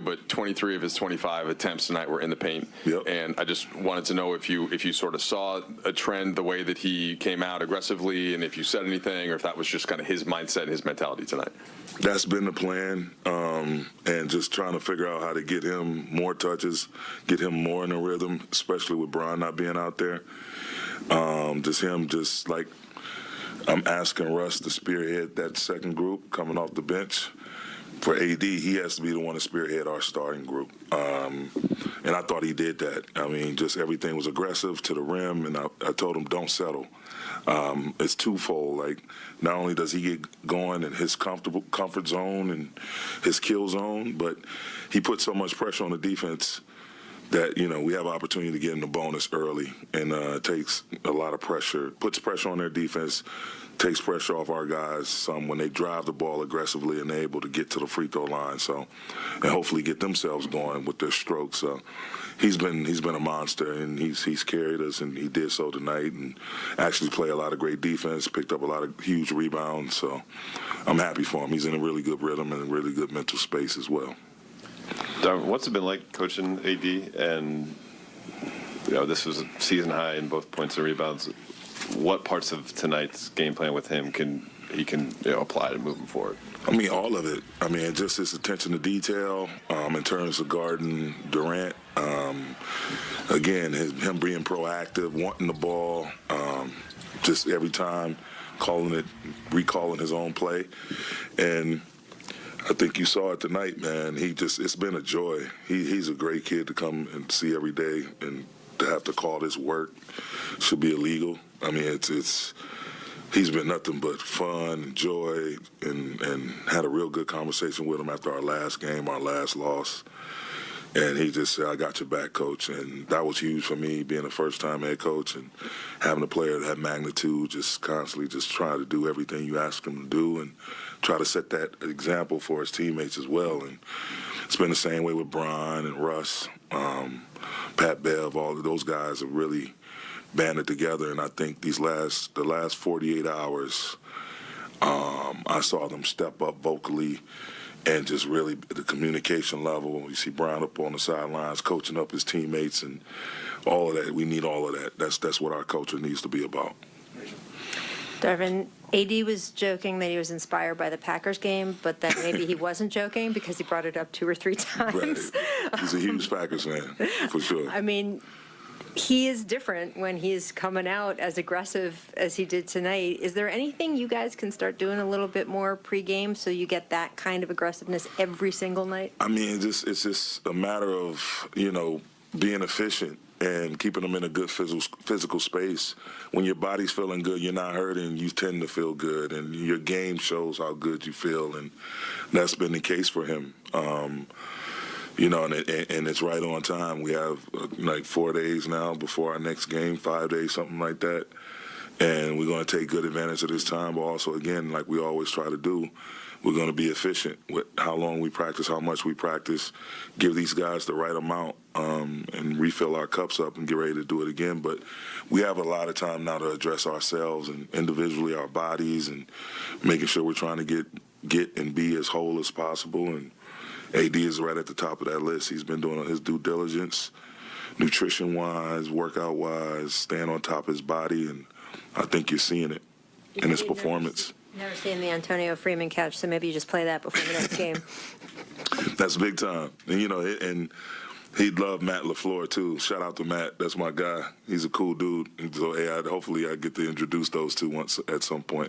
But 23 of his 25 attempts tonight were in the paint. Yep. And I just wanted to know if you sort of saw a trend the way that he came out aggressively, and if you said anything, or if that was just kind of his mindset and his mentality tonight. That's been the plan, and just trying to figure out how to get him more touches, get him more in a rhythm, especially with Brian not being out there. Just like I'm asking Russ to spearhead that second group coming off the bench. For AD, he has to be the one to spearhead our starting group. And I thought he did that. I mean, just everything was aggressive to the rim, and I told him, don't settle. It's twofold. Like, not only does he get going in his comfort zone and his kill zone, but he puts so much pressure on the defense that, we have opportunity to get in the bonus early, and takes a lot of pressure, puts pressure on their defense, takes pressure off our guys some when they drive the ball aggressively and they're able to get to the free throw line. So, and hopefully get themselves going with their strokes. So, he's been a monster, and he's carried us, and he did so tonight, and actually played a lot of great defense, picked up a lot of huge rebounds. So, I'm happy for him. He's in a really good rhythm and a really good mental space as well. Darvin, what's it been like coaching AD? And this was a season high in both points and rebounds. What parts of tonight's game plan with him can apply to moving forward? I mean, all of it. I mean, just his attention to detail in terms of guarding Durant. Again, him being proactive, wanting the ball, just every time recalling his own play. And I think you saw it tonight, man. It's been a joy. He's a great kid to come and see every day, and to have to call this work should be illegal. I mean, he's been nothing but fun and joy, and had a real good conversation with him after our last game, our last loss. And he just said, I got your back, coach. And that was huge for me, being a first-time head coach and having a player of that magnitude, just constantly just trying to do everything you ask him to do and try to set that example for his teammates as well. And it's been the same way with Brian and Russ, Pat Bev. All of those guys have really banded together. And I think the last 48 hours, I saw them step up vocally, and just really the communication level. You see Brian up on the sidelines coaching up his teammates, and all of that. We need all of that. That's what our culture needs to be about. Darvin, AD was joking that he was inspired by the Packers game, but that maybe he wasn't joking because he brought it up 2 or 3 times. Right. He's a huge Packers fan, for sure. I mean, he is different when he's coming out as aggressive as he did tonight. Is there anything you guys can start doing a little bit more pregame so you get that kind of aggressiveness every single night? I mean, it's just a matter of, being efficient and keeping them in a good physical space. When your body's feeling good, you're not hurting, you tend to feel good, and your game shows how good you feel, and that's been the case for him. And it's right on time. We have like 4 days now before our next game, 5 days, something like that. And we're going to take good advantage of this time. But also, again, like we always try to do, we're going to be efficient with how long we practice, how much we practice, give these guys the right amount, and refill our cups up and get ready to do it again. But we have a lot of time now to address ourselves and individually our bodies, and making sure we're trying to get and be as whole as possible. And AD is right at the top of that list. He's been doing his due diligence, nutrition-wise, workout-wise, staying on top of his body, and I think you're seeing it in his performance. Never seen the Antonio Freeman catch, so maybe you just play that before the next game. That's big time. And, and he'd love Matt LaFleur, too. Shout out to Matt. That's my guy. He's a cool dude. So, hopefully I get to introduce those two once at some point.